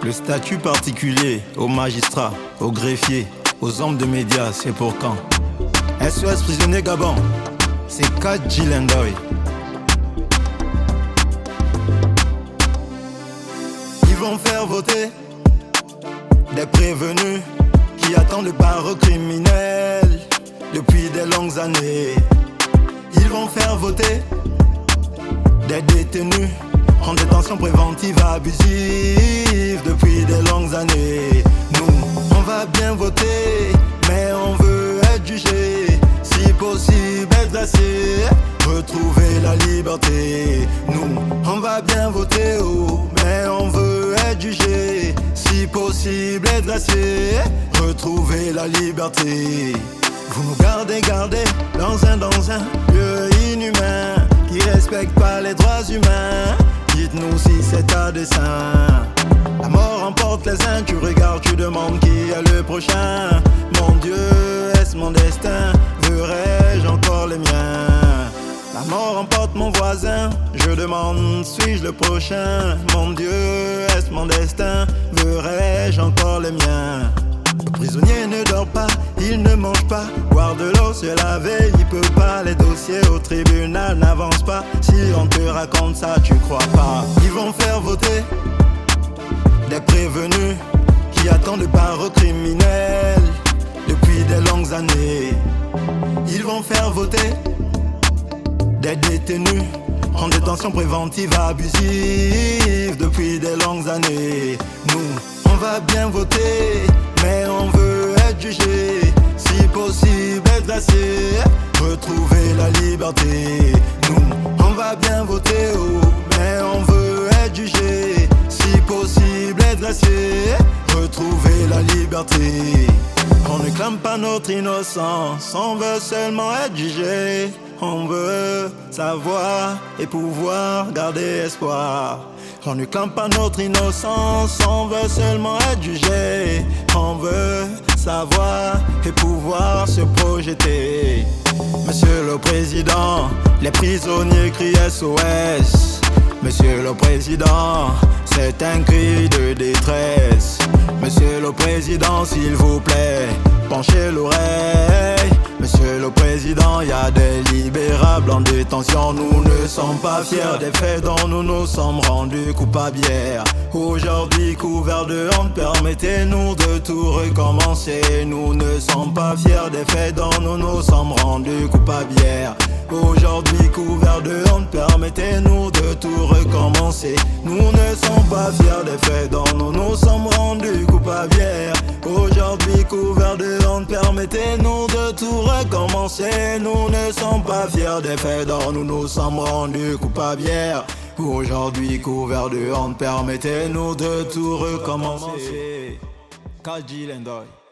Le statut particulier aux magistrats, aux greffiers, aux hommes de médias, c'est pour quand? SOS prisonnier Gabon, c'est Kadji Lendoy. Ils vont faire voter des prévenus qui attendent le barreau criminel depuis des longues années. Ils vont faire voter des détenus en détention préventive abusive depuis des longues années. Nous, on va bien voter, mais on veut être jugé, si possible être glacé, retrouver la liberté. Nous, on va bien voter, oh, mais on veut être jugé, si possible être glacé, retrouver la liberté. Vous nous gardez dans un lieu inhumain qui respecte pas les droits humains. Dites-nous si c'est à dessein. La mort emporte les uns, tu regardes, tu demandes qui est le prochain. Mon Dieu, est-ce mon destin? Verrai-je encore les miens? La mort emporte mon voisin, je demande, suis-je le prochain? Mon Dieu, est-ce mon destin? Verrai-je encore les miens? Le prisonnier ne dort pas, il ne mange pas, boire de l'eau, se laver, il peut pas. Les dossiers au tribunal n'avancent pas. Si on te raconte ça, tu crois pas. Ils vont faire voter des prévenus qui attendent le barreau criminel depuis des longues années. Ils vont faire voter des détenus en détention préventive abusive depuis des longues années. Nous, on va bien voter, mais on veut être jugé, si possible être glacé, retrouver la liberté. Nous, on va bien voter, oh, mais on veut être jugé, si possible être glacé, retrouver la liberté. On ne clame pas notre innocence, on veut seulement être jugé. On veut savoir et pouvoir garder espoir. On ne clame pas notre innocence, on veut seulement être jugé. On veut savoir et pouvoir se projeter. Monsieur le Président, les prisonniers crient SOS. Monsieur le Président, c'est un cri de détresse. Monsieur le Président, s'il vous plaît, penchez l'oreille. Monsieur le Président, y a des libérables en détention. Nous ne sommes pas fiers des faits dont nous nous sommes rendus coupables hier. Aujourd'hui couverts de honte, permettez-nous de tout recommencer. Nous ne sommes pas fiers des faits dont nous nous sommes rendus coupables hier. Aujourd'hui couverts de honte, permettez-nous de tout recommencer. Nous ne sommes pas fiers des faits dont nous nous sommes rendus coupables hier. Aujourd'hui couverts de honte, permettez-nous de tout recommencer. Nous ne sommes pas fiers des faits dont nous nous sommes rendus coupables hier. Aujourd'hui couverts de honte, permettez-nous de tout recommencer. Kadji Lendoy.